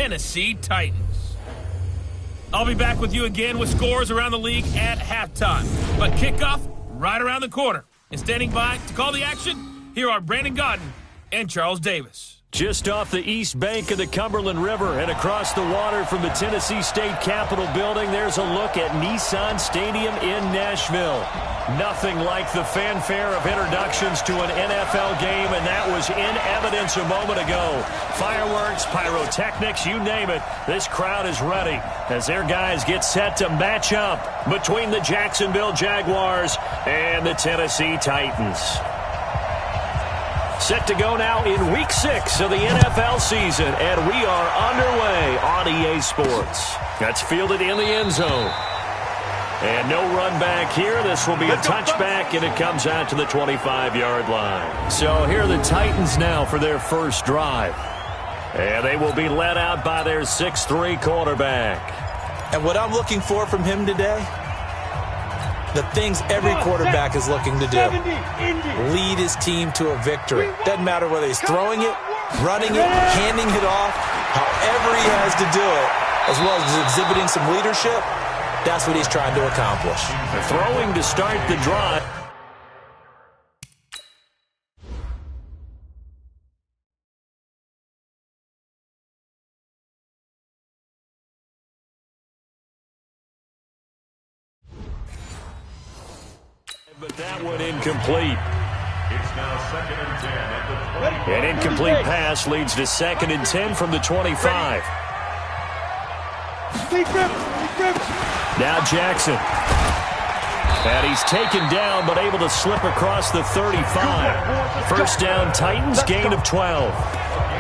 Tennessee Titans. I'll be back with you again with scores around the league at halftime. But kickoff right around the corner. And standing by to call the action, here are Brandon Godden and Charles Davis. Just off the east bank of the Cumberland River and across the water from the Tennessee State Capitol building, there's a look at Nissan Stadium in Nashville. Nothing like the fanfare of introductions to an NFL game, and that was in evidence a moment ago. Fireworks, pyrotechnics, you name it. This crowd is ready as their guys get set to match up between the Jacksonville Jaguars and the Tennessee Titans. Set to go now in Week 6 of the NFL season, and we are underway on EA Sports. That's fielded in the end zone. And no run back here. This will be a touchback, and it comes out to the 25-yard line. So here are the Titans now for their first drive. And they will be led out by their 6'3" quarterback. And what I'm looking for from him today, the things every quarterback is looking to do. Lead his team to a victory. Doesn't matter whether he's throwing it, running it, handing it off, however he has to do it, as well as exhibiting some leadership, that's what he's trying to accomplish. Throwing to start the drive. But that one incomplete. It's now 2nd and 10 at the 20. An incomplete pass leads to 2nd and 10 from the 25. Now Jackson. And he's taken down but able to slip across the 35. First down, Titans, gain of 12.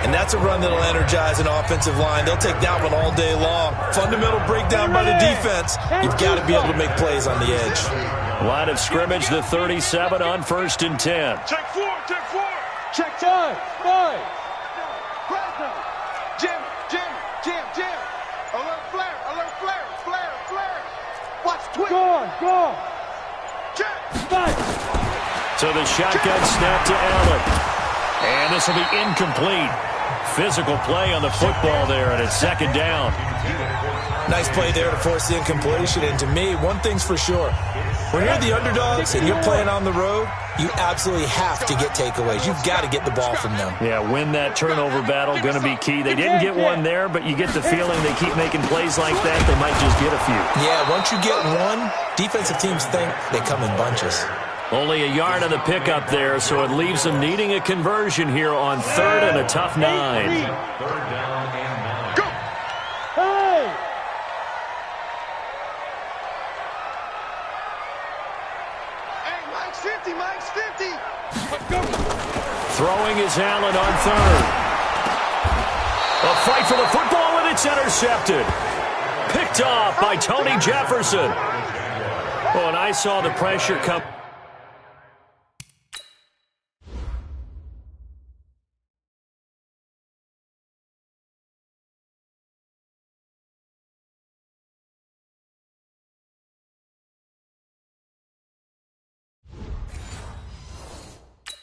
And that's a run that'll energize an offensive line. They'll take that one all day long. Fundamental breakdown by the defense. You've got to be able to make plays on the edge. Line of scrimmage, the 37 on 1st and 10. Check 4, check 4. Check time, 5. Jim. Alert flare. Watch twist. Go on. Check. 5. So the shotgun snap to Allen. And this will be incomplete. Physical play on the football there, and it's 2nd down. Nice play there to force the incompletion. And to me, one thing's for sure. When you're the underdogs and you're playing on the road, you absolutely have to get takeaways. You've got to get the ball from them. Yeah, win that turnover battle, going to be key. They didn't get one there, but you get the feeling they keep making plays like that, they might just get a few. Yeah, once you get one, defensive teams think they come in bunches. Only a yard on the pickup there, so it leaves them needing a conversion here on 3rd and a tough 9. 3rd down and 9. Go! Hey! Hey, Mike's 50. Let's go. Throwing is Allen on 3rd. A fight for the football, and it's intercepted. Picked off by Tony Jefferson. Oh, and I saw the pressure come.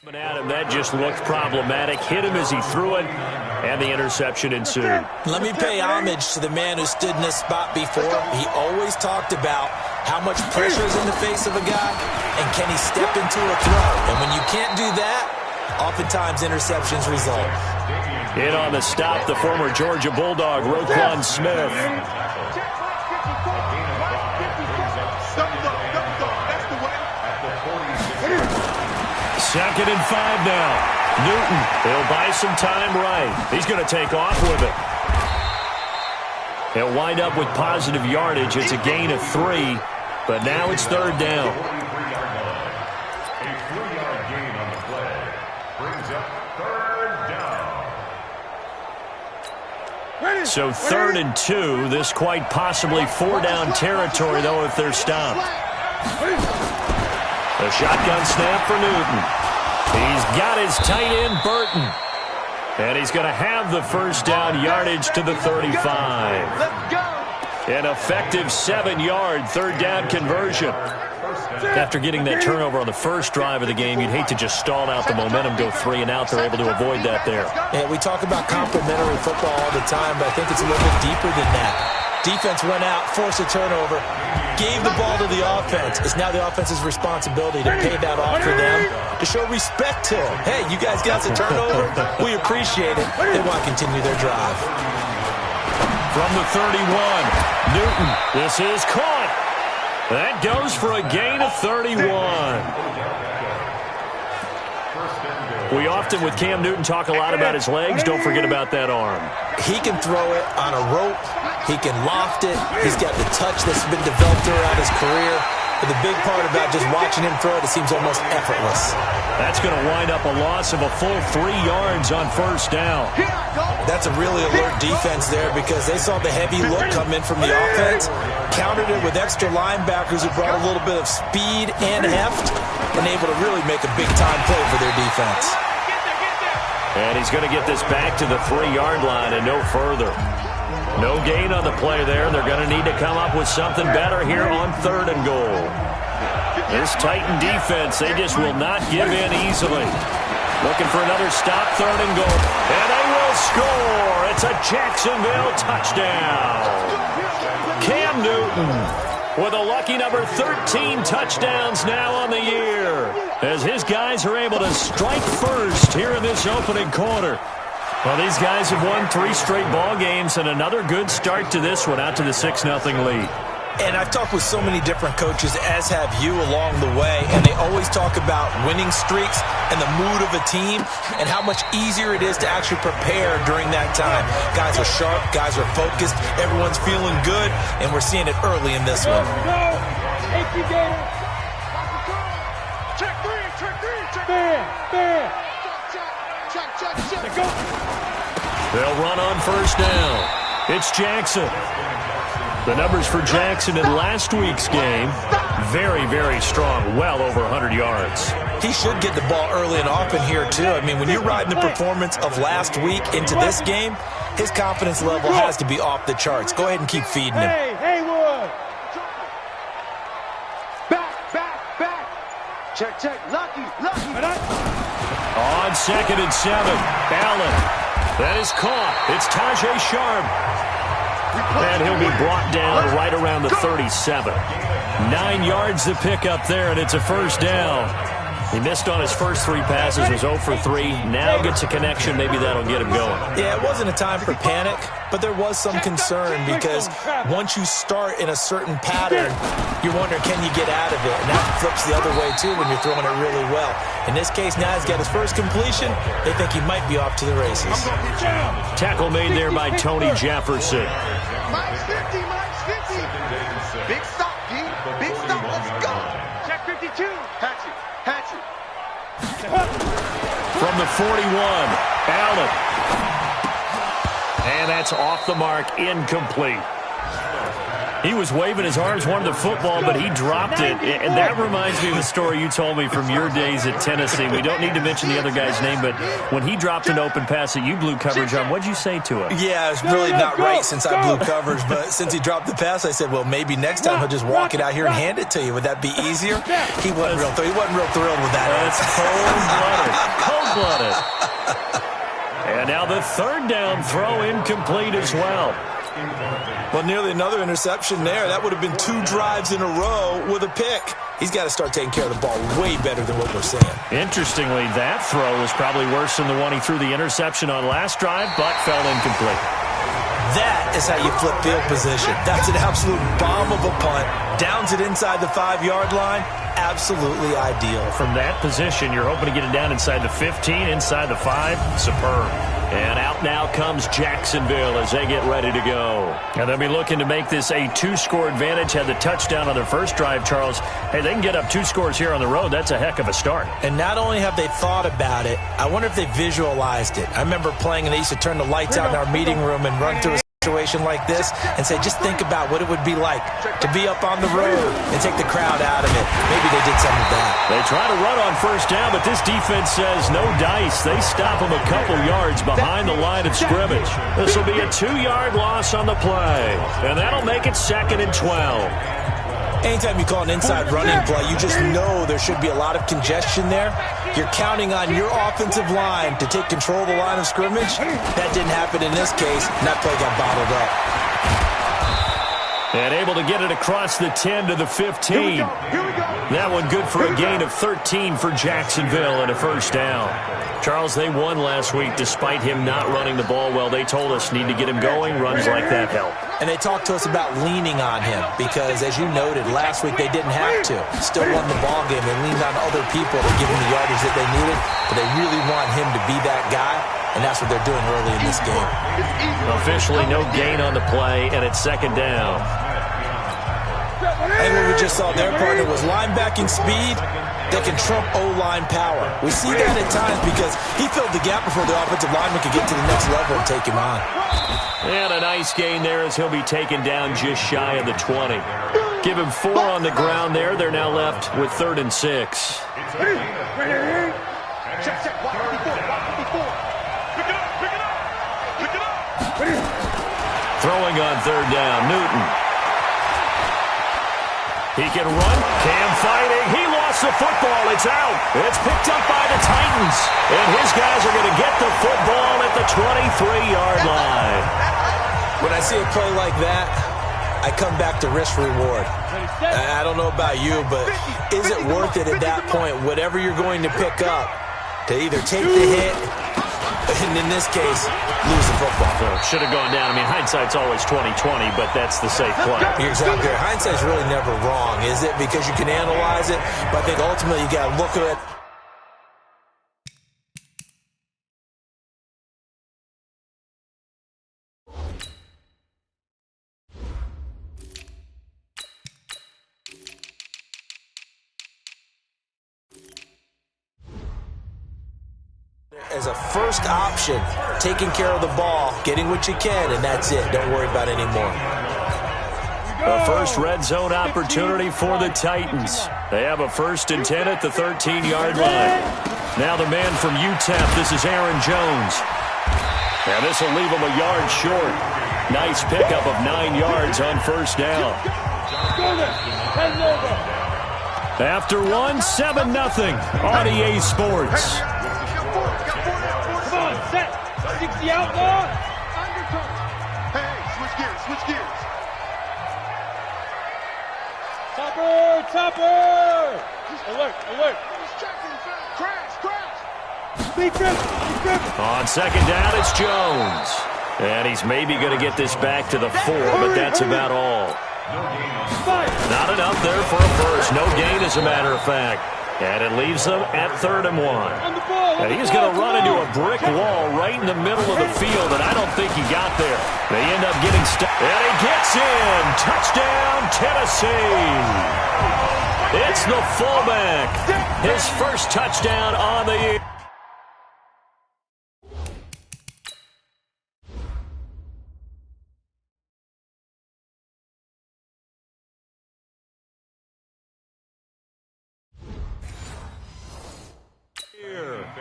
At him, that just looked problematic. Hit him as he threw it, and the interception ensued. Let me pay homage to the man who stood in this spot before. He always talked about how much pressure is in the face of a guy, and can he step into a throw. And when you can't do that, oftentimes interceptions result. In on the stop, the former Georgia Bulldog, Roquan Smith. 2nd and 5 now. Newton, he'll buy some time right. He's going to take off with it. He'll wind up with positive yardage. It's a gain of 3, but now it's 3rd down. A 3-yard gain on the play brings up 3rd down. So 3rd and 2. This quite possibly 4-down territory, though, if they're stopped. A shotgun snap for Newton. He's got his tight end, Burton. And he's going to have the first down yardage to the 35. An effective 7-yard 3rd down conversion. First After getting that turnover on the first drive of the game, you'd hate to just stall out the momentum, go 3 and out. They're able to avoid that there. Yeah, we talk about complementary football all the time, but I think it's a little bit deeper than that. Defense went out, forced a turnover, gave the ball to the offense. It's now the offense's responsibility to pay that off for them, to show respect to them. Hey, you guys got the turnover. We appreciate it. They want to continue their drive. From the 31, Newton. This is caught. That goes for a gain of 31. We often, with Cam Newton, talk a lot about his legs. Don't forget about that arm. He can throw it on a rope. He can loft it. He's got the touch that's been developed throughout his career. But the big part about just watching him throw it seems almost effortless. That's going to wind up a loss of a full 3 yards on first down. That's a really alert defense there because they saw the heavy look come in from the offense, countered it with extra linebackers who brought a little bit of speed and heft, and able to really make a big-time play for their defense. And he's going to get this back to the 3-yard line and no further. No gain on the play there. They're going to need to come up with something better here on 3rd and goal. This Titan defense, they just will not give in easily. Looking for another stop, 3rd and goal. And they will score. It's a Jacksonville touchdown. Cam Newton with a lucky number 13 touchdowns now on the year, as his guys are able to strike first here in this opening quarter. Well, these guys have won 3 straight ball games and another good start to this one, out to the 6-0 lead. And I've talked with so many different coaches, as have you along the way, and they always talk about winning streaks and the mood of a team and how much easier it is to actually prepare during that time. Guys are sharp, guys are focused, everyone's feeling good, and we're seeing it early in this one. Check three, check three. They'll run on first down. It's Jackson. The numbers for Jackson in last week's game, very, very strong, well over 100 yards. He should get the ball early and often here, too. I mean, when you're riding the performance of last week into this game, his confidence level has to be off the charts. Go ahead and keep feeding him. Haywood. Back. Check. Lucky. On 2nd and 7, Allen. That is caught. It's Tajay Sharp. And he'll be brought down right around the 37. 9 yards to pick up there, and it's a first down. He missed on his first 3 passes, was 0 for 3. Now gets a connection. Maybe that'll get him going. Yeah, it wasn't a time for panic, but there was some concern because once you start in a certain pattern, you're wondering, can you get out of it? And that flips the other way, too, when you're throwing it really well. In this case, now he's got his first completion. They think he might be off to the races. Tackle made there by Tony Jefferson. Mike's 50. Big stop, D. Big stop. Let's go. Check 52. Hatchet. From the 41, Allen. And that's off the mark, incomplete. He was waving his arms, wanted the football, but he dropped it. And that reminds me of the story you told me from your days at Tennessee. We don't need to mention the other guy's name, but when he dropped an open pass that you blew coverage on, what'd you say to him? Yeah, it's really not right since I blew coverage, but since he dropped the pass, I said, well, maybe next time he'll just walk it out here and hand it to you. Would that be easier? He wasn't real thrilled with that. That's cold-blooded. And now the 3rd down throw incomplete as well. Well, nearly another interception there. That would have been 2 drives in a row with a pick. He's got to start taking care of the ball way better than what we're seeing. Interestingly, that throw was probably worse than the one he threw the interception on last drive, but fell incomplete. That is how you flip field position. That's an absolute bomb of a punt. Downs it inside the 5-yard line. Absolutely ideal. From that position, you're hoping to get it down inside the 15, inside the 5. Superb. And out now comes Jacksonville as they get ready to go. And they'll be looking to make this a 2-score advantage. Had the touchdown on their first drive, Charles. Hey, they can get up 2 scores here on the road. That's a heck of a start. And not only have they thought about it, I wonder if they visualized it. I remember playing, and they used to turn the lights out in our meeting room and run through a situation like this and say, just think about what it would be like to be up on the road and take the crowd out of it. Maybe they did some of that. They try to run on first down, but this defense says no dice. They stop them a couple yards behind the line of scrimmage. This will be a 2-yard loss on the play, and that'll make it 2nd and 12. Anytime you call an inside running play, you just know there should be a lot of congestion there. You're counting on your offensive line to take control of the line of scrimmage. That didn't happen in this case, and that play got bottled up. And able to get it across the 10 to the 15. That one good for a gain of 13 for Jacksonville and a first down. Charles, they won last week despite him not running the ball well. They told us need to get him going. Runs like that help. And they talked to us about leaning on him because, as you noted, last week they didn't have to. Still won the ball game. They leaned on other people to give him the yardage that they needed, but they really want him to be that guy, and that's what they're doing early in this game. Officially no gain on the play, and it's second down. And what we just saw their partner was linebacking speed that can trump O-line power. We see that at times because he filled the gap before the offensive lineman could get to the next level and take him on. And a nice gain there as he'll be taken down just shy of the 20. Give him 4 on the ground there. They're now left with 3rd and 6. Check, watch 54, watch 54. Pick it up. Throwing on 3rd down, Newton. He can run. Cam fighting. He lost the football. It's out. It's picked up by the Titans. And his guys are going to get the football at the 23-yard line. When I see a play like that, I come back to risk reward. I don't know about you, but is it worth it at that point, whatever you're going to pick up, to either take the hit, and in this case, lose the football? So should have gone down. I mean, hindsight's always 20/20, but that's the safe play. You're exactly right. Hindsight's really never wrong, is it? Because you can analyze it, but I think ultimately you got to look at it. As a first option, taking care of the ball, getting what you can, and that's it. Don't worry about any more. The first red zone opportunity for the Titans. They have a 1st and 10 at the 13-yard line. Now the man from UTEP, this is Aaron Jones. And this will leave him a yard short. Nice pickup of 9 yards on 1st down. After 1, 7-0 on EA Sports. Set. 60 outlaw. Hey, switch gears. Topper. Alert. Crash. Defense. On 2nd down, it's Jones. And he's maybe going to get this back to the 4, but that's about all. Not enough there for a first. No gain, as a matter of fact. And it leaves them at 3rd and 1. And he's going to run into a brick wall right in the middle of the field, and I don't think he got there. They end up getting stuck. And he gets in. Touchdown, Tennessee. It's the fullback. His first touchdown on the year.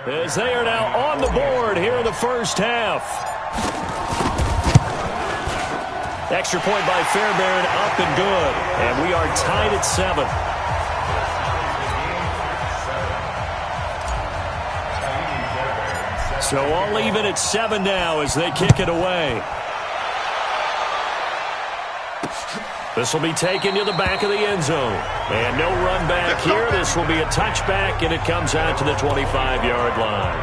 As they are now on the board here in the first half. Extra point by Fairbairn, up and good. And we are tied at 7. So all even at 7 now as they kick it away. This will be taken to the back of the end zone. And no run back here. This will be a touchback, and it comes out to the 25-yard line.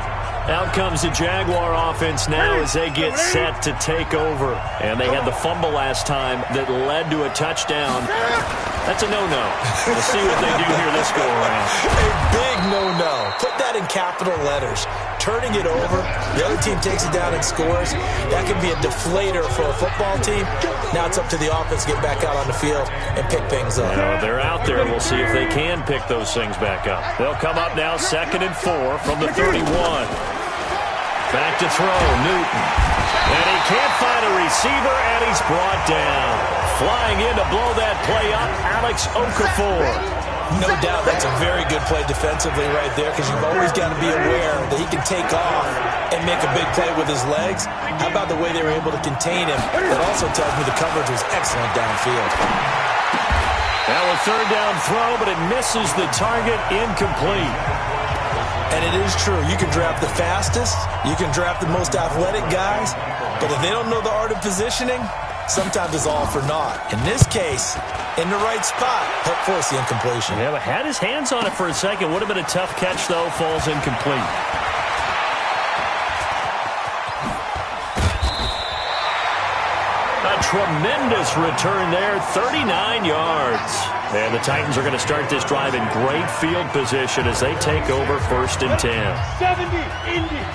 Out comes the Jaguar offense now as they get set to take over. And they had the fumble last time that led to a touchdown. That's a no-no. We'll see what they do here this go-around. A big no-no. Put that in capital letters. Turning it over, the other team takes it down and scores. That can be a deflator for a football team. Now it's up to the offense to get back out on the field and pick things up. Well, they're out there. We'll see if they can pick those things back up. They'll come up now 2nd and 4 from the 31. Back to throw, Newton. And he can't find a receiver, and he's brought down. Flying in to blow that play up, Alex Okafor. No doubt that's a very good play defensively right there because you've always got to be aware that he can take off and make a big play with his legs. How about the way they were able to contain him? That also tells me the coverage was excellent downfield. Now a third down throw, but it misses the target, incomplete. And it is true. You can draft the fastest. You can draft the most athletic guys. But if they don't know the art of positioning, sometimes it's all for naught. In this case, in the right spot, helped force the incompletion. Yeah, but had his hands on it for a second. Would have been a tough catch, though. Falls incomplete. A tremendous return there, 39 yards. And the Titans are going to start this drive in great field position as they take over 1st and 10. 70, Indy.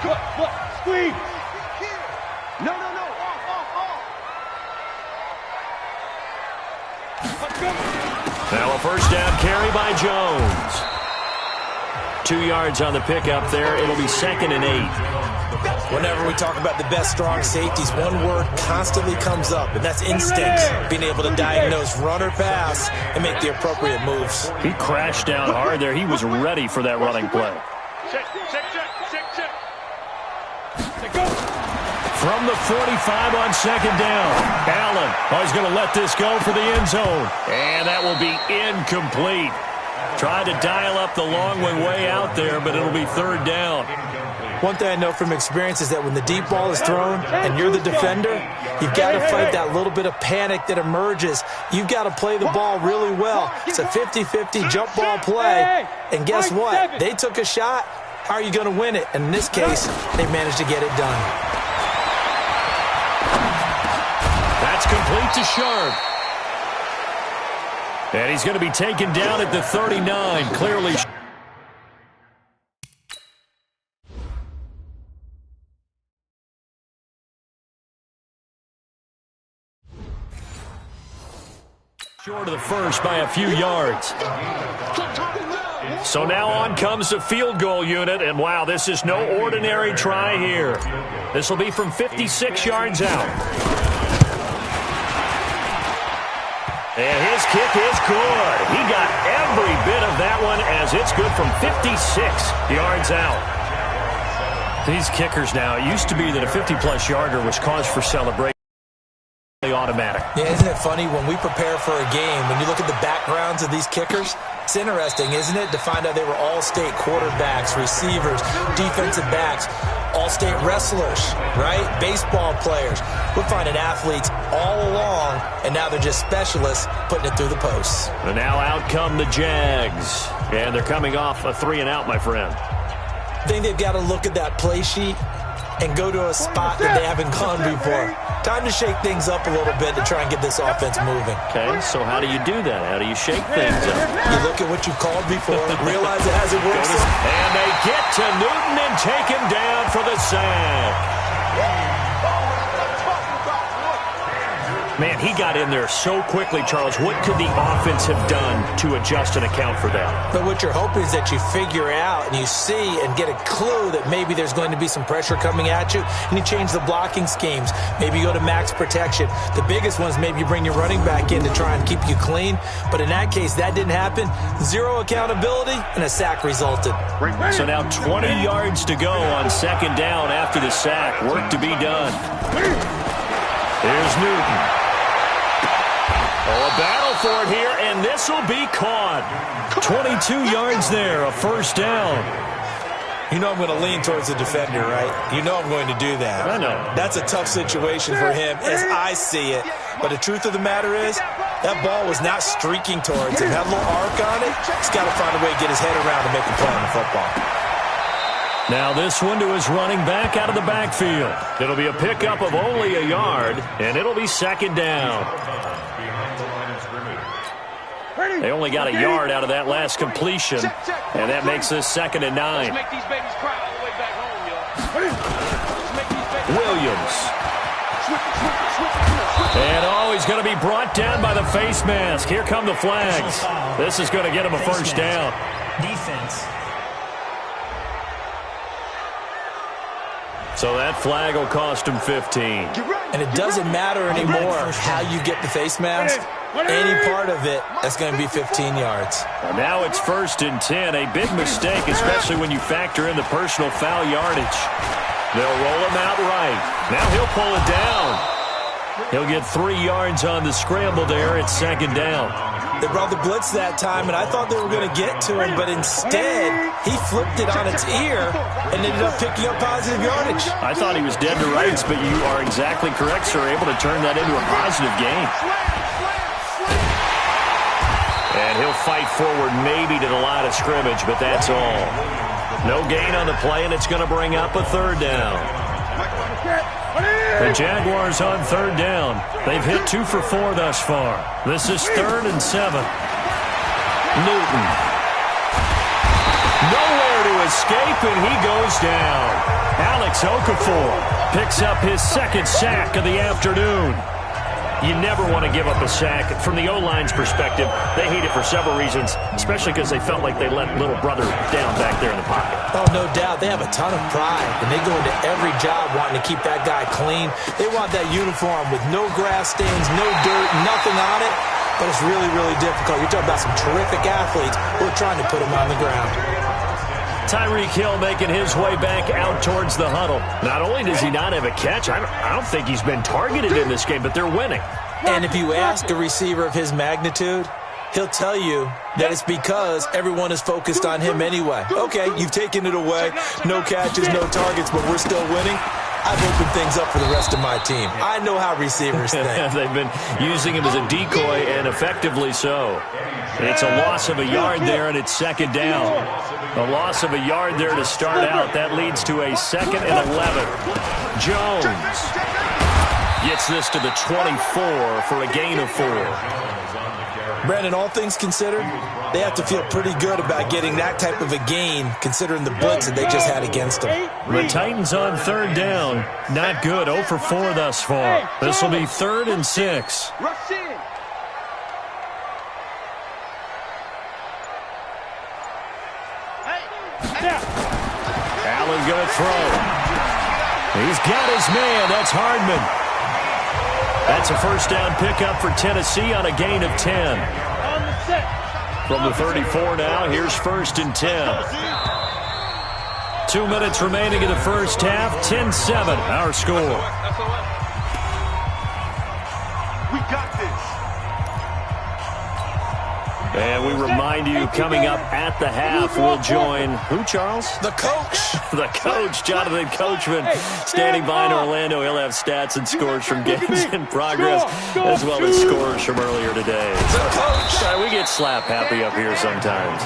Look, squeeze. No. Now a first down carry by Jones. 2 yards on the pickup there. It'll be 2nd and 8. Whenever we talk about the best strong safeties, one word constantly comes up, and that's instinct. Being able to diagnose run or pass and make the appropriate moves. He crashed down hard there. He was ready for that running play. Check. From the 45 on 2nd down. Allen, he's going to let this go for the end zone. And that will be incomplete. Tried to dial up the long way out there, but it'll be 3rd down. One thing I know from experience is that when the deep ball is thrown and you're the defender, you've got to fight that little bit of panic that emerges. You've got to play the ball really well. It's a 50-50 jump ball play. And guess what? They took a shot. How are you going to win it? And in this case, they managed to get it done. That's complete to Sharp. And he's going to be taken down at the 39. Clearly short of the first by a few yards. So now on comes the field goal unit, and wow, this is no ordinary try here. This will be from 56 yards out. And his kick is good. He got every bit of that one as it's good from 56 yards out. These kickers now, it used to be that a 50-plus yarder was cause for celebration. Automatic. Yeah, isn't it funny when we prepare for a game, when you look at the backgrounds of these kickers, it's interesting, isn't it, to find out they were all-state quarterbacks, receivers, defensive backs, all-state wrestlers, right? Baseball players. We're finding athletes all along, and now they're just specialists putting it through the posts. And now out come the Jags, and they're coming off a 3-and-out, my friend. I think they've got to look at that play sheet and go to a spot that they haven't gone before. Time to shake things up a little bit to try and get this offense moving. Okay, so how do you do that? How do you shake things up? You look at what you called before, realize it hasn't worked. And they get to Newton and take him down for the sack. Man, he got in there so quickly, Charles. What could the offense have done to adjust and account for that? But what you're hoping is that you figure out and you see and get a clue that maybe there's going to be some pressure coming at you, and you change the blocking schemes. Maybe you go to max protection. The biggest one is maybe you bring your running back in to try and keep you clean. But in that case, that didn't happen. Zero accountability, and a sack resulted. So now 20 yards to go on 2nd down after the sack. Work to be done. Here's Newton. Oh, a battle for it here, and this will be caught. 22 yards there, a 1st down. You know I'm going to lean towards the defender, right? You know I'm going to do that. I know. That's a tough situation for him as I see it. But the truth of the matter is, that ball was not streaking towards him. Had a little arc on it. He's got to find a way to get his head around to make a play on the football. Now this one to his running back out of the backfield. It'll be a pickup of only a yard, and it'll be 2nd down. They only got a yard out of that last completion, and that makes this 2nd and 9. Williams. And he's going to be brought down by the face mask. Here come the flags. This is going to get him a 1st down. Defense. So that flag will cost him 15. And it doesn't matter anymore how you get the face mask. Any part of it, that's going to be 15 yards. Well, now it's 1st and 10. A big mistake, especially when you factor in the personal foul yardage. They'll roll him out right. Now he'll pull it down. He'll get 3 yards on the scramble there at second down. They brought the blitz that time, and I thought they were going to get to him, but instead, he flipped it on its ear and ended up picking up positive yardage. I thought he was dead to rights, but you are exactly correct, sir. Able to turn that into a positive gain. And he'll fight forward maybe to the line of scrimmage, but that's all. No gain on the play, and it's going to bring up a third down. The Jaguars on third down. They've hit 2 for 4 thus far. This is 3rd and 7. Newton. Nowhere to escape, and he goes down. Alex Okafor picks up his 2nd sack of the afternoon. You never want to give up a sack. From the O-line's perspective, they hate it for several reasons, especially because they felt like they let little brother down back there in the pocket. Oh, no doubt. They have a ton of pride, and they go into every job wanting to keep that guy clean. They want that uniform with no grass stains, no dirt, nothing on it, but it's really, really difficult. You're talking about some terrific athletes who are trying to put him on the ground. Tyreek Hill making his way back out towards the huddle. Not only does he not have a catch, I don't think he's been targeted in this game, but they're winning. And if you ask a receiver of his magnitude, he'll tell you that it's because everyone is focused on him anyway. Okay, you've taken it away. No catches, no targets, but we're still winning. I've opened things up for the rest of my team. I know how receivers think. They've been using him as a decoy, and effectively so. It's a loss of a yard there, and it's second down. A loss of a yard there to start out. That leads to a 2nd and 11. Jones gets this to the 24 for a gain of 4. Brandon, all things considered, they have to feel pretty good about getting that type of a gain considering the blitz that they just had against them. The Titans on third down. Not good. 0 for 4 thus far. This will be 3rd and 6. Allen going to throw. He's got his man. That's Hardman. That's a first down pickup for Tennessee on a gain of 10. From the 34 now, here's 1st and 10. 2 minutes remaining in the first half. 10-7, our score. We got this. And we remind you, coming up at the half, we'll join who, Charles? The coach. The coach, Jonathan Coachman, standing by in Orlando. He'll have stats and scores from games in progress, as well as scores from earlier today. The coach. We get slap happy up here sometimes.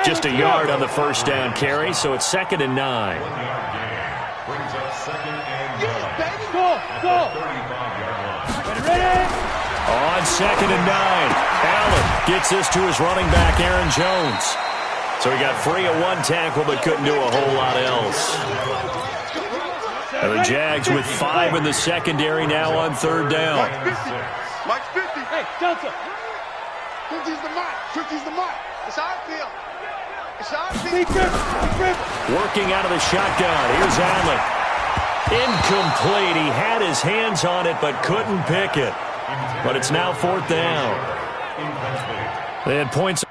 Just a yard on the first down carry, so it's 2nd and 9. Brings up 2nd and 9. Go. Ready? On 2nd and 9, Allen gets this to his running back, Aaron Jones. So he got free of 1 tackle, but couldn't do a whole lot else. And the Jags with 5 in the secondary now on third down. Mike's 50. Hey, Johnson. 50's the mic. 50's the mic. It's our field. It's our field. Working out of the shotgun. Here's Allen. Incomplete. He had his hands on it, but couldn't pick it. But it's now 4th down. They had points.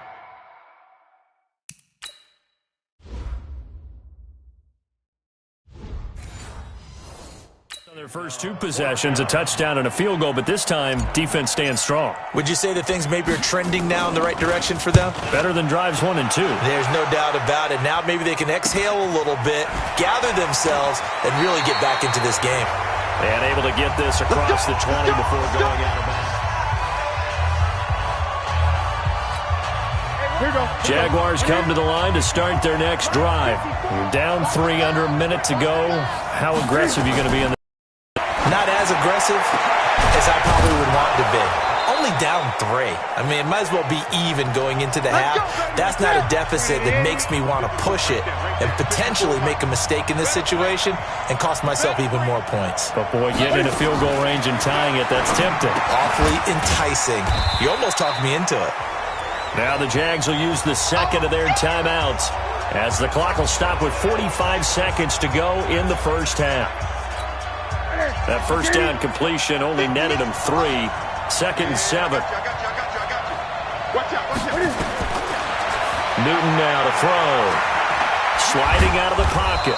On their first 2 possessions, a touchdown and a field goal, but this time, defense stands strong. Would you say that things maybe are trending now in the right direction for them? Better than drives 1 and 2. There's no doubt about it. Now maybe they can exhale a little bit, gather themselves, and really get back into this game. And able to get this across the 20 before going out of bounds. Jaguars come to the line to start their next drive. You're down 3 under a minute to go. How aggressive are you going to be in the... Not as aggressive as I probably would want to be. Only down 3. I mean, it might as well be even going into the half. That's not a deficit that makes me want to push it and potentially make a mistake in this situation and cost myself even more points. But, boy, getting in a field goal range and tying it, that's tempting. Awfully enticing. You almost talked me into it. Now the Jags will use the 2nd of their timeouts as the clock will stop with 45 seconds to go in the first half. That first down completion only netted him 3. 2nd and 7. Newton now to throw. Sliding out of the pocket.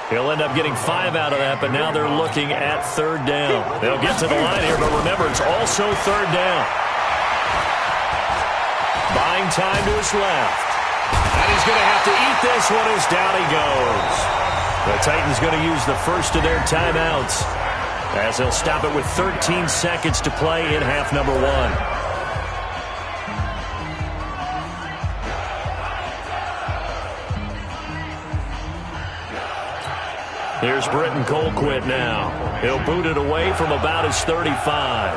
He'll end up getting 5 out of that, but now they're looking at third down. They'll get to the line here, but remember, it's also third down. Buying time to his left. And he's going to have to eat this one as down he goes. The Titans going to use the first of their timeouts as they'll stop it with 13 seconds to play in half number 1. Here's Britton Colquitt now. He'll boot it away from about his 35.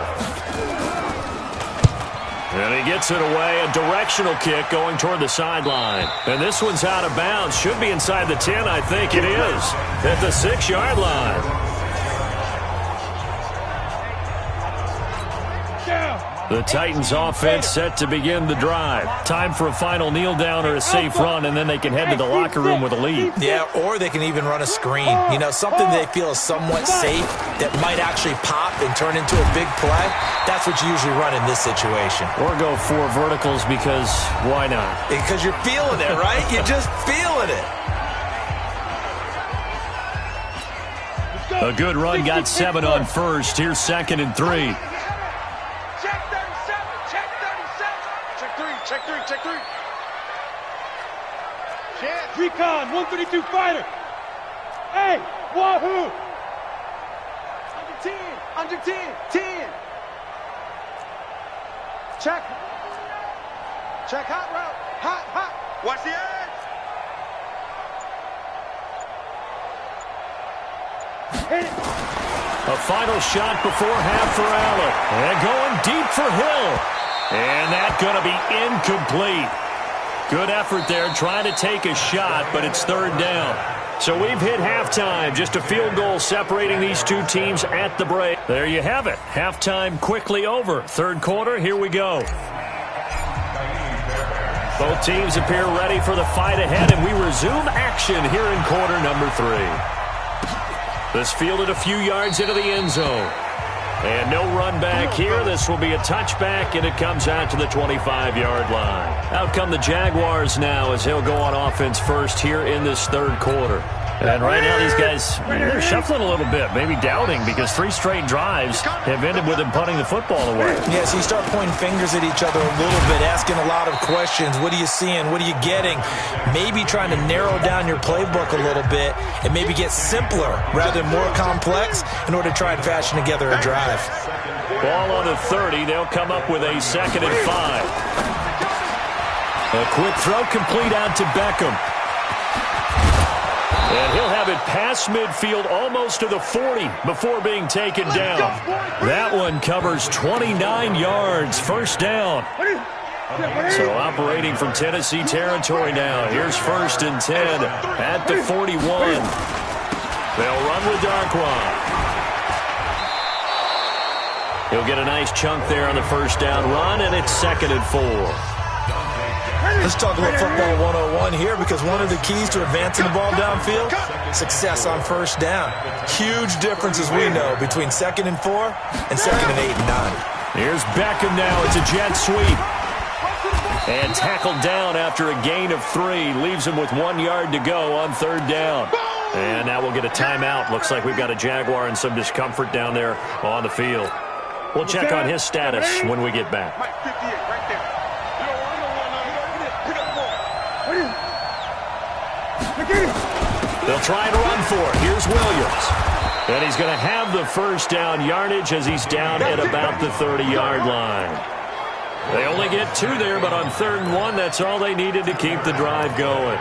And he gets it away, a directional kick going toward the sideline. And this one's out of bounds. Should be inside the 10, I think it is. At the 6-yard line. The Titans offense set to begin the drive. Time for a final kneel down or a safe run, and then they can head to the locker room with a lead. Yeah, or they can even run a screen. You know, something they feel is somewhat safe that might actually pop and turn into a big play. That's what you usually run in this situation. Or go 4 verticals because why not? Because you're feeling it, right? You're just feeling it. A good run got 7 on first. Here's 2nd and 3. Check 3. Recon, 132 fighter. Hey, wahoo! Under 10. Check hot route. Hot. Watch the edge. Hit it. A final shot before half for Allen. And going deep for Hill. And that's going to be incomplete. Good effort there trying to take a shot, but it's third down. So we've hit halftime. Just a field goal separating these two teams at the break. There you have it. Halftime quickly over. Third quarter, here we go. Both teams appear ready for the fight ahead, and we resume action here in quarter number 3. This fielded a few yards into the end zone. And no run back here. This will be a touchback, and it comes out to the 25-yard line. Out come the Jaguars now as he'll go on offense first here in this third quarter. And right now these guys, they're shuffling a little bit, maybe doubting, because 3 straight drives have ended with them punting the football away. Yeah, so you start pointing fingers at each other a little bit, asking a lot of questions. What are you seeing? What are you getting? Maybe trying to narrow down your playbook a little bit and maybe get simpler rather than more complex in order to try and fashion together a drive. Ball on the 30. They'll come up with a 2nd and 5. A quick throw complete out to Beckham. And he'll have it past midfield almost to the 40 before being taken down. That one covers 29 yards. First down. So operating from Tennessee territory now. Here's 1st and 10 at the 41. They'll run with Darquan. He'll get a nice chunk there on the first down run, and it's 2nd and 4. Let's talk about football 101 here, because one of the keys to advancing the ball downfield, success on first down. Huge difference, as we know, between 2nd and 4 and 2nd and 8 and 9. Here's Beckham now. It's a jet sweep. And tackled down after a gain of 3. Leaves him with 1 yard to go on third down. And now we'll get a timeout. Looks like we've got a Jaguar in some discomfort down there on the field. We'll check on his status when we get back. They'll try to run for it. Here's Williams. And he's going to have the first down yardage as he's down at about the 30-yard line. They only get 2 there, but on 3rd and 1, that's all they needed to keep the drive going.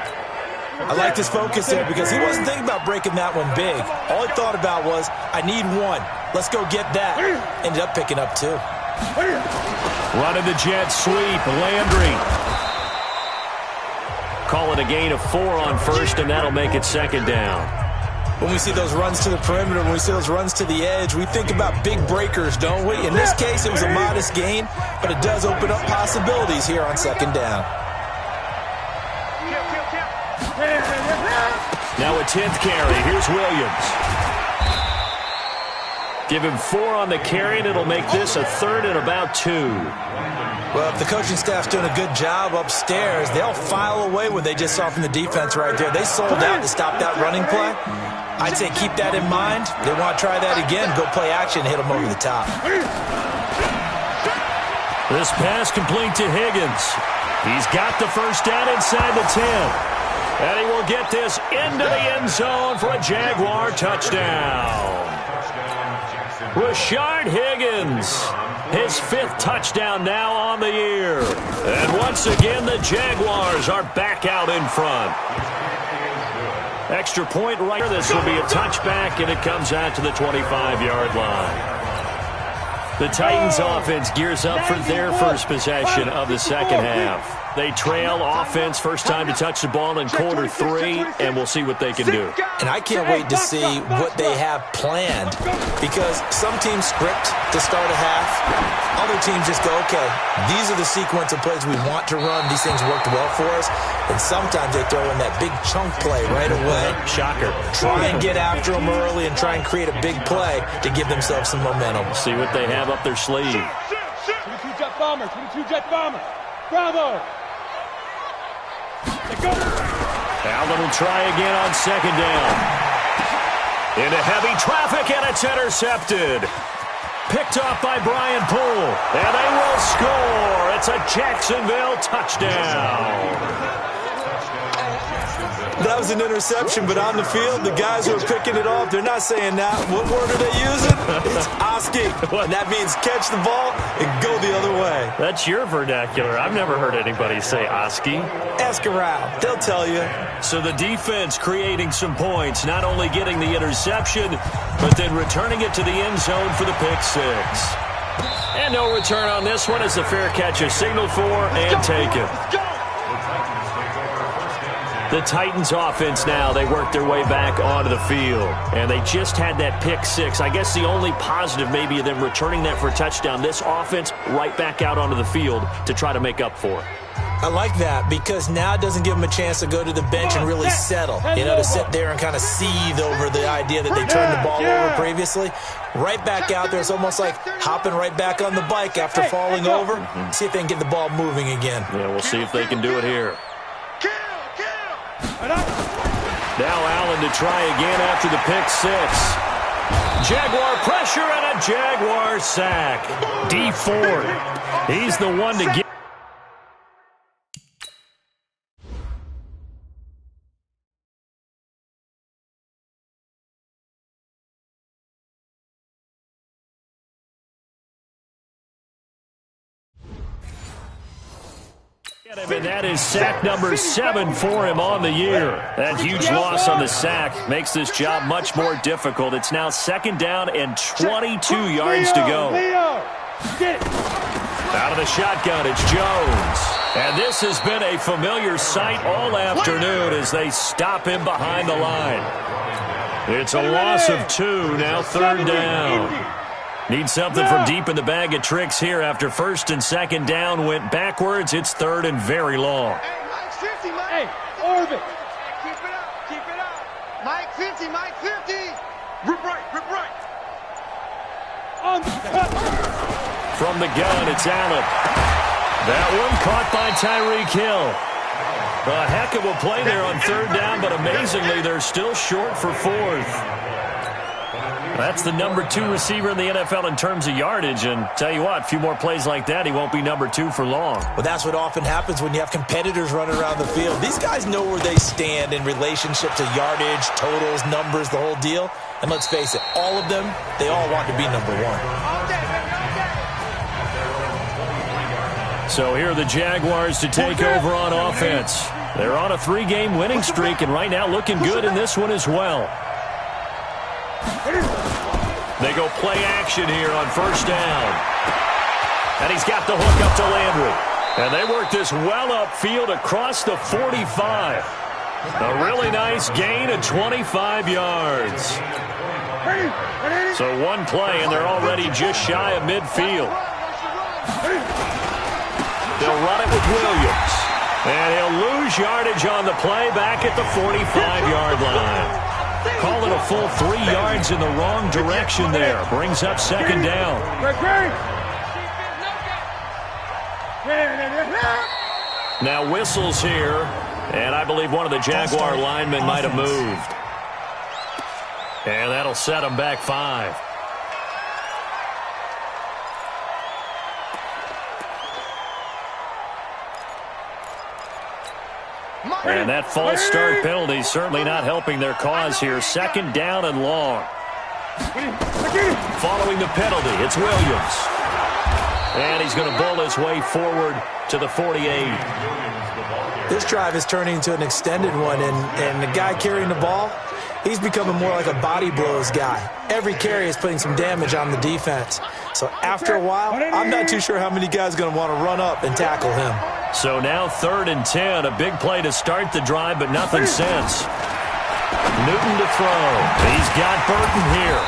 I like this focus there because he wasn't thinking about breaking that one big. All he thought about was, I need 1. Let's go get that. Ended up picking up 2. Running the jet sweep, Landry. Call it a gain of 4 on first, and that'll make it 2nd down. When we see those runs to the perimeter, when we see those runs to the edge, we think about big breakers, don't we? In this case, it was a modest gain, but it does open up possibilities here on 2nd down. Now a 10th carry. Here's Williams. Give him 4 on the carry, and it'll make this a 3rd and about 2. Well, if the coaching staff's doing a good job upstairs, they'll file away what they just saw from the defense right there. They sold out to stop that running play. I'd say keep that in mind. They want to try that again. Go play action, hit them over the top. This pass complete to Higgins. He's got the first down inside the 10. And he will get this into the end zone for a Jaguar touchdown. Rashard Higgins, his 5th touchdown now on the year. And once again, the Jaguars are back out in front. Extra point right here. This will be a touchback, and it comes out to the 25-yard line. The Titans offense gears up for their first possession of the second half. They trail offense first time to touch the ball in quarter 3, and we'll see what they can do. And I can't wait to see what they have planned, because some teams script to start a half. Other teams just go, okay, these are the sequence of plays we want to run. These things worked well for us. And sometimes they throw in that big chunk play right away. Shocker. Try and get after them early and try and create a big play to give themselves some momentum. See what they have up their sleeve. 22 jet bomber, 22 jet bomber. Bravo. Let's go. Allen will try again on second down. Into heavy traffic, and it's intercepted. Picked off by Brian Poole, and they will score. It's a Jacksonville touchdown. That was an interception, but on the field, the guys who are picking it off, they're not saying that. What word are they using? It's Oski. And that means catch the ball and go the other way. That's your vernacular. I've never heard anybody say Oski. Ask around. They'll tell you. So the defense creating some points, not only getting the interception, but then returning it to the end zone for the pick 6. And no return on this one as the fair catch is signaled for and taken. The Titans offense now, they work their way back onto the field. And they just had that pick 6. I guess the only positive maybe of them returning that for a touchdown. This offense right back out onto the field to try to make up for it. I like that because now it doesn't give them a chance to go to the bench and really settle. You know, to sit there and kind of seethe over the idea that they turned the ball over previously. Right back out there. It's almost like hopping right back on the bike after falling over. See if they can get the ball moving again. Yeah, we'll see if they can do it here. Now Allen to try again after the pick 6. Jaguar pressure and a Jaguar sack. D Ford, he's the one to get. And that is sack number 7 for him on the year. That huge loss on the sack makes this job much more difficult. It's now second down and 22 yards to go. Out of the shotgun, it's Jones. And this has been a familiar sight all afternoon as they stop him behind the line. It's a loss of 2, now third down. Need something from deep in the bag of tricks here after first and second down went backwards. It's third and very long. Hey, Mike 50, Mike. Hey, Orbit. Keep it up, keep it up. Mike 50, Mike 50. Rip right, rip right. On the cut. From the gun, it's Allen. That one caught by Tyreek Hill. A heck of a play there on third down, but amazingly, they're still short for 4th. That's the number 2 receiver in the NFL in terms of yardage. And tell you what, a few more plays like that, he won't be number 2 for long. Well, that's what often happens when you have competitors running around the field. These guys know where they stand in relationship to yardage, totals, numbers, the whole deal. And let's face it, all of them, they all want to be number 1. So here are the Jaguars to take over on offense. They're on a 3-game winning streak, and right now looking good in this one as well. They go play action here on first down. And he's got the hook up to Landry. And they work this well upfield across the 45. A really nice gain of 25 yards. So one play, and they're already just shy of midfield. They'll run it with Williams. And he'll lose yardage on the play back at the 45-yard line. Call it a full 3 yards in the wrong direction there. Brings up second down. Now whistles here, and I believe one of the Jaguar linemen might have moved. And that'll set them back 5. And that false start penalty certainly not helping their cause here. 2nd down and long. Following the penalty, it's Williams. And he's going to bowl his way forward to the 48. This drive is turning into an extended one, and the guy carrying the ball, he's becoming more like a body blows guy. Every carry is putting some damage on the defense. So after a while, I'm not too sure how many guys are going to want to run up and tackle him. So now 3rd and 10, a big play to start the drive, but nothing since. Newton to throw. He's got Burton here.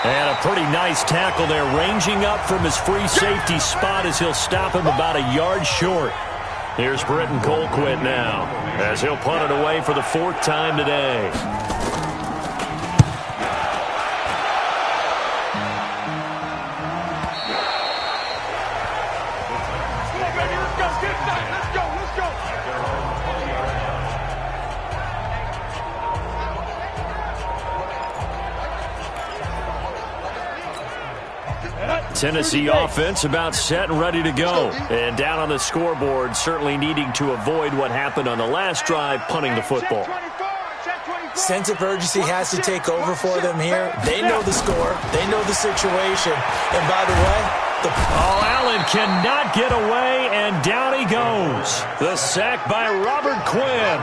And a pretty nice tackle there, ranging up from his free safety spot as he'll stop him about a yard short. Here's Britton Colquitt now, as he'll punt it away for the 4th time today. Tennessee offense about set and ready to go. And down on the scoreboard, certainly needing to avoid what happened on the last drive, punting the football. Sense of urgency has to take over for them here. They know the score. They know the situation. And by the way, Allen cannot get away, and down he goes. The sack by Robert Quinn.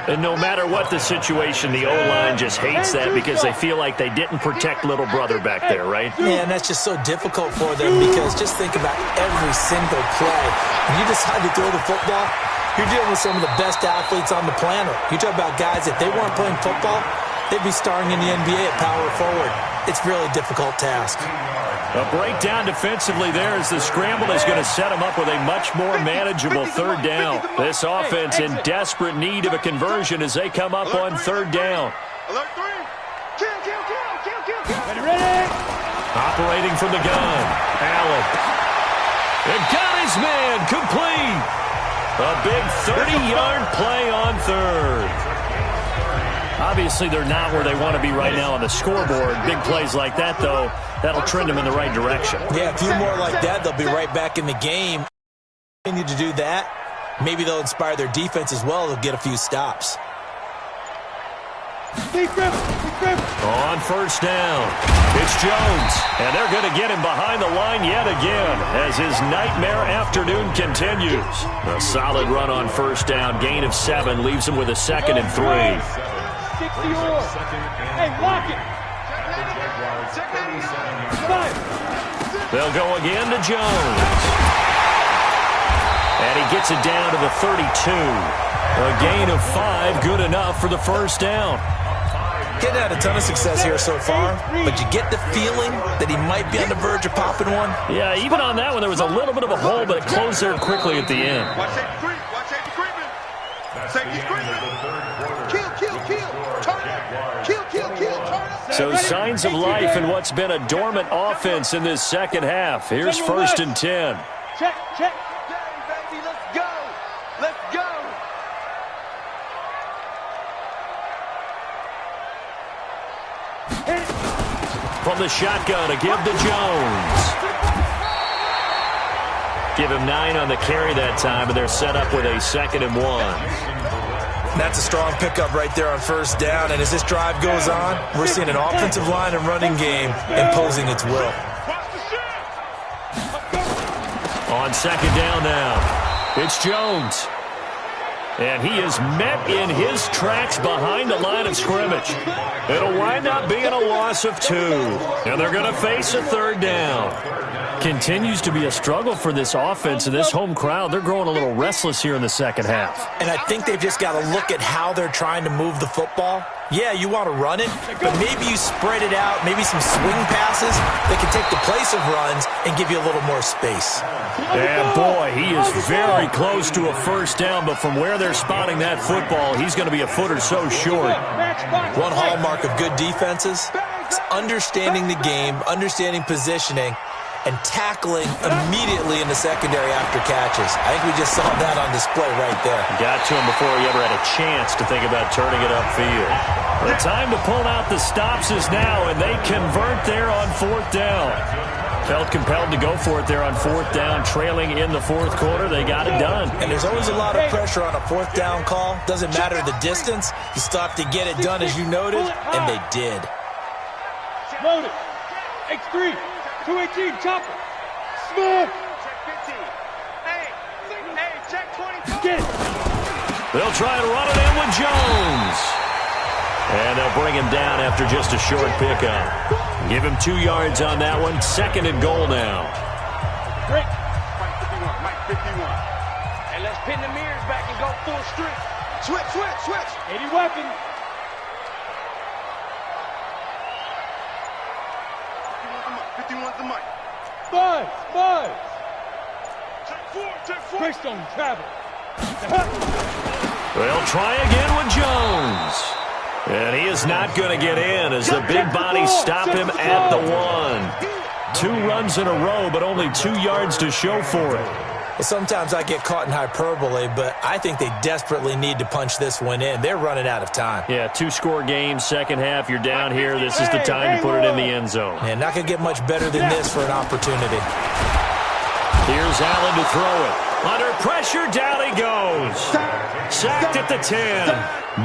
And no matter what the situation, the O-line just hates that because they feel like they didn't protect little brother back there, right? Yeah, and that's just so difficult for them because just think about every single play. When you decide to throw the football, you're dealing with some of the best athletes on the planet. You talk about guys, if they weren't playing football, they'd be starring in the NBA at power forward. It's a really difficult task. A breakdown defensively there as the scramble is going to set them up with a much more manageable 3rd down. This offense in desperate need of a conversion as they come up on 3rd down. Operating from the gun, Allen. And got his man complete. A big 30-yard play on 3rd. Obviously, they're not where they want to be right now on the scoreboard. Big plays like that, though, that'll trend them in the right direction. Yeah, a few more like that, they'll be right back in the game. They need to do that. Maybe they'll inspire their defense as well. They'll get a few stops. On 1st down, it's Jones. And they're going to get him behind the line yet again as his nightmare afternoon continues. A solid run on 1st down. Gain of 7 leaves him with a 2nd and 3. Hey, lock it. They'll go again to Jones. And he gets it down to the 32. A gain of 5, good enough for the 1st down. Getting had a ton of success here so far, but you get the feeling that he might be on the verge of popping one. Yeah, even on that one, there was a little bit of a hole, but it closed there quickly at the end. Watch safety creep. Watch safety creeping. Safety's creeping. Kill. Turn it. So signs of life in what's been a dormant offense in this 2nd half. Here's 1st and 10. Check. Baby, let's go. Let's go. From the shotgun, a give to Jones. Give him 9 on the carry that time, and they're set up with a 2nd and 1. That's a strong pickup right there on 1st down, and as this drive goes on, we're seeing an offensive line and running game imposing its will. On 2nd down now, it's Jones. And he is met in his tracks behind the line of scrimmage. It'll wind up being a loss of 2. And they're going to face a 3rd down. Continues to be a struggle for this offense and this home crowd. They're growing a little restless here in the 2nd half. And I think they've just got to look at how they're trying to move the football. Yeah, you want to run it, but maybe you spread it out, maybe some swing passes that can take the place of runs and give you a little more space. And boy, he is very close to a 1st down, but from where they're spotting that football, he's going to be a foot or so short. One hallmark of good defenses is understanding the game, understanding positioning, and tackling immediately in the secondary after catches. I think we just saw that on display right there. Got to him before he ever had a chance to think about turning it upfield. The time to pull out the stops is now, and they convert there on 4th down. Felt compelled to go for it there on 4th down, trailing in the 4th quarter. They got it done. And there's always a lot of pressure on a 4th down call. Doesn't matter the distance. You still have to get it done, as you noted, and they did. Loaded. X3. 218. Chopper. Smith. Check 20. Get. They'll try to run it in with Jones. And they'll bring him down after just a short pickup. Give him 2 yards on that one. 2nd and goal now. Break. Mike 51. And let's pin the mirrors back and go full strength. Switch. 80 weapons. 51's the mic. Buzz. Check 4. Greystone travel. They'll try again with Jones. And he is not going to get in as the big bodies stop him at the 1. 2 runs in a row, but only 2 yards to show for it. Well, sometimes I get caught in hyperbole, but I think they desperately need to punch this one in. They're running out of time. Yeah, 2-score game, second half. You're down here. This is the time to put it in the end zone. And not going to get much better than this for an opportunity. Here's Allen to throw it. Under pressure, down he goes. Sacked at the 10.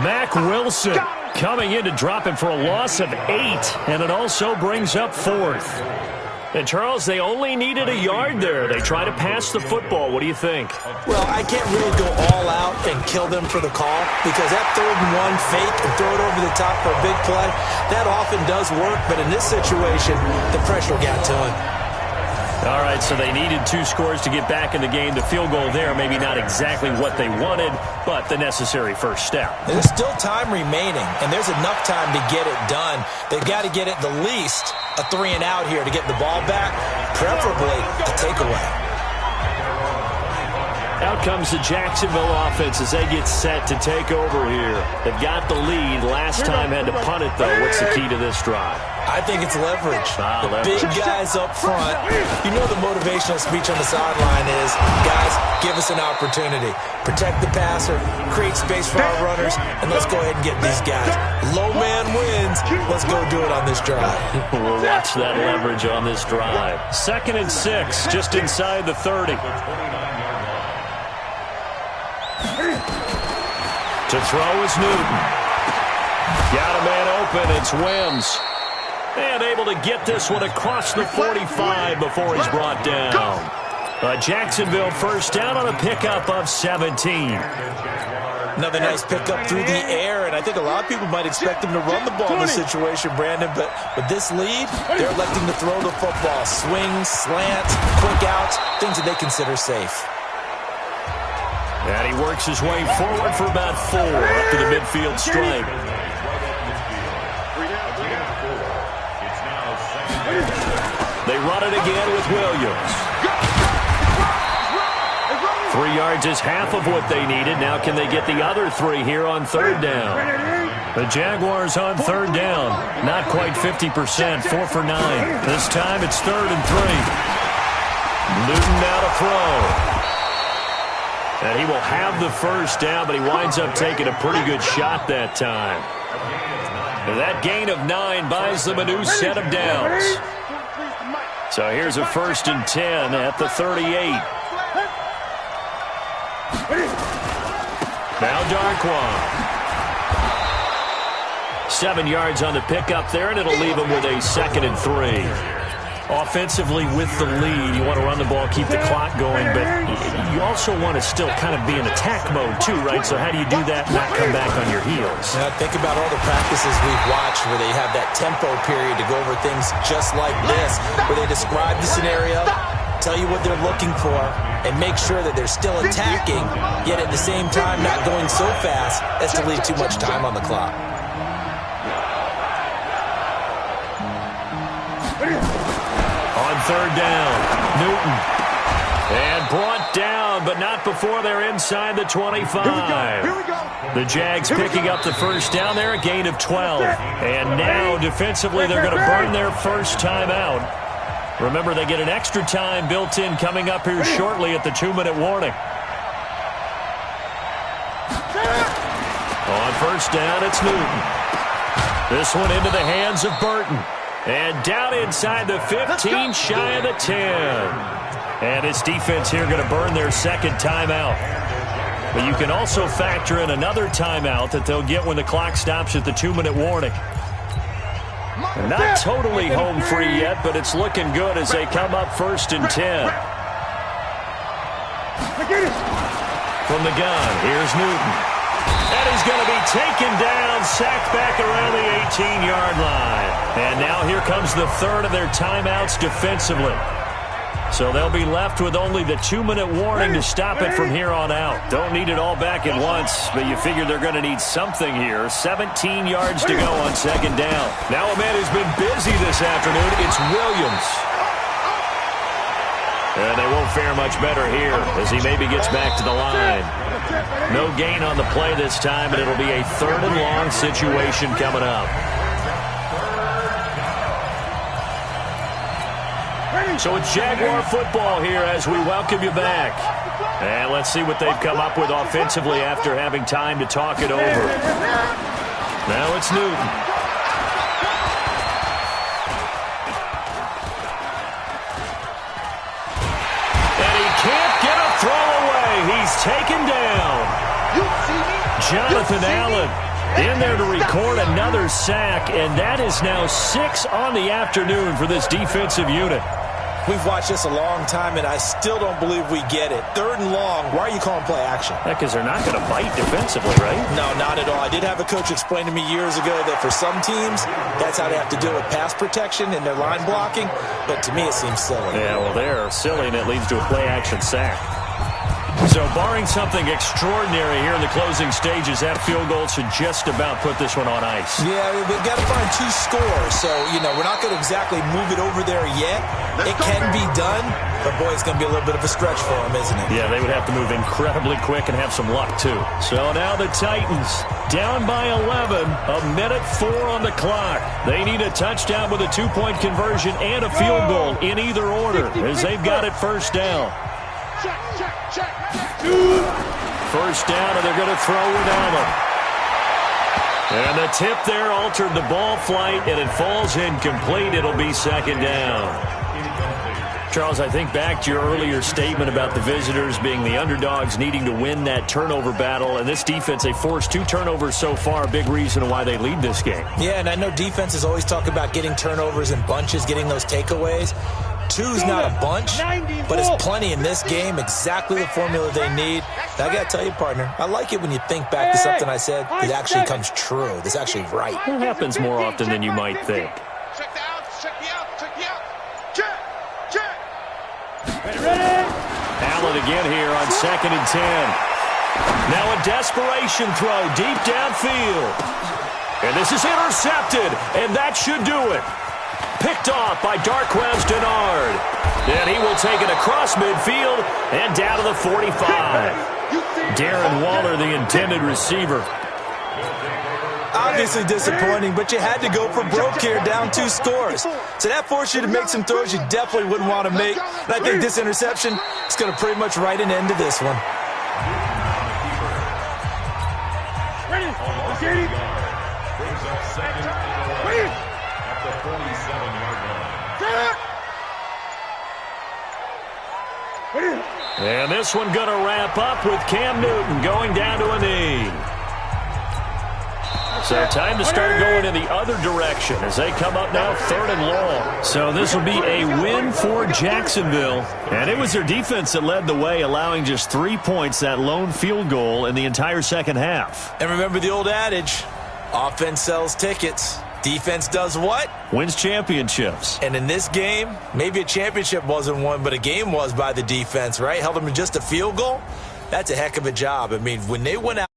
Mack Wilson coming in to drop him for a loss of 8. And it also brings up 4th. And, Charles, they only needed a yard there. They try to pass the football. What do you think? Well, I can't really go all out and kill them for the call because that 3rd and 1 fake and throw it over the top for a big play, that often does work. But in this situation, the pressure got to him. All right, so they needed 2 scores to get back in the game. The field goal there, maybe not exactly what they wanted, but the necessary first step. There's still time remaining, and there's enough time to get it done. They've got to get at the least a 3 and out here to get the ball back, preferably a takeaway. Out comes the Jacksonville offense as they get set to take over here. They've got the lead. Last time had to punt it, though. What's the key to this drive? I think it's leverage. The big guys up front. You know the motivational speech on the sideline is, guys, give us an opportunity. Protect the passer, create space for our runners, and let's go ahead and get these guys. Low man wins. Let's go do it on this drive. We'll watch that leverage on this drive. 2nd and 6, just inside the 30. To throw is Newton. Got a man open. It's Wims. And able to get this one across the 45 before he's brought down. A Jacksonville first down on a pickup of 17. Another nice pickup through the air, and I think a lot of people might expect him to run the ball in this situation, Brandon, but with this lead, they're electing to throw the football. Swings, slants, quick outs, things that they consider safe. And he works his way forward for about 4 up to the midfield stripe. They run it again with Williams. 3 yards is half of what they needed. Now can they get the other 3 here on 3rd down? The Jaguars on 3rd down. Not quite 50%, 4 for 9. This time it's 3rd and 3. Newton now to throw. And he will have the first down, but he winds up taking a pretty good shot that time. And that gain of 9 buys them a new set of downs. So here's a 1st and 10 at the 38. Now Darquan. 7 yards on the pickup there, and it'll leave him with a 2nd and 3. Offensively with the lead, you want to run the ball, keep the clock going, but you also want to still kind of be in attack mode too, right? So how do you do that and not come back on your heels? Now, think about all the practices we've watched where they have that tempo period to go over things just like this, where they describe the scenario, tell you what they're looking for, and make sure that they're still attacking, yet at the same time not going so fast as to leave too much time on the clock. On 3rd down, Newton. And brought down, but not before they're inside the 25. Here we go. The Jags picking up the first down there, a gain of 12. And now, defensively, they're going to burn their first time out. Remember, they get an extra time built in coming up here shortly at the 2-minute warning. On 1st down, it's Newton. This one into the hands of Burton. And down inside the 15, shy of the 10. And this defense here going to burn their second timeout. But you can also factor in another timeout that they'll get when the clock stops at the 2-minute warning. They're not totally home free yet, but it's looking good as they come up 1st and 10. From the gun, here's Newton. And he's going to be taken down, sacked back around the 18-yard line. And now here comes the third of their timeouts defensively. So they'll be left with only the 2-minute warning to stop it from here on out. Don't need it all back at once, but you figure they're going to need something here. 17 yards to go on second down. Now a man who's been busy this afternoon, it's Williams. And they won't fare much better here as he maybe gets back to the line. No gain on the play this time, and it'll be a 3rd and long situation coming up. So it's Jaguar football here as we welcome you back. And let's see what they've come up with offensively after having time to talk it over. Now it's Newton. And he can't get a throw away. He's taken down. Jonathan Allen in there to record another sack, and that is now 6 on the afternoon for this defensive unit. We've watched this a long time, and I still don't believe we get it. 3rd and long, why are you calling play action? Yeah, because they're not going to bite defensively, right? No, not at all. I did have a coach explain to me years ago that for some teams, that's how they have to deal with pass protection and their line blocking, but to me it seems silly. Yeah, well, they're silly, and it leads to a play action sack. So barring something extraordinary here in the closing stages, that field goal should just about put this one on ice. Yeah, we've got to find 2 scores. So, we're not going to exactly move it over there yet. It can be done, but, boy, it's going to be a little bit of a stretch for them, isn't it? Yeah, they would have to move incredibly quick and have some luck, too. So now the Titans down by 11, a minute 4 on the clock. They need a touchdown with a 2-point conversion and a field goal in either order as they've got it 1st down. First down, and they're going to throw with Allen. And the tip there altered the ball flight, and it falls incomplete. It'll be 2nd down. Charles, I think back to your earlier statement about the visitors being the underdogs needing to win that turnover battle. And this defense, they forced 2 turnovers so far, a big reason why they lead this game. Yeah, and I know defenses always talk about getting turnovers in bunches, getting those takeaways. 2's not a bunch, but it's plenty in this game, exactly the formula they need. And I got to tell you, partner, I like it when you think back to something I said that actually comes true. That's actually right. It happens more often than you might think. Check the outs, check the outs, check the outs. Check. Allen again here on 2nd and 10. Now a desperation throw deep downfield. And this is intercepted, and that should do it. Picked off by Darquez Denard. And he will take it across midfield and down to the 45. Darren Waller, the intended receiver. Obviously disappointing, but you had to go for broke here, down 2 scores. So that forced you to make some throws you definitely wouldn't want to make. And I think this interception is going to pretty much write an end to this one. And this one going to wrap up with Cam Newton going down to a knee. So time to start going in the other direction as they come up now 3rd and long. So this will be a win for Jacksonville. And it was their defense that led the way, allowing just 3 points, that lone field goal in the entire second half. And remember the old adage, offense sells tickets. Defense does what? Wins championships. And in this game, maybe a championship wasn't won, but a game was by the defense, right? Held them to just a field goal. That's a heck of a job. I mean, when they went out.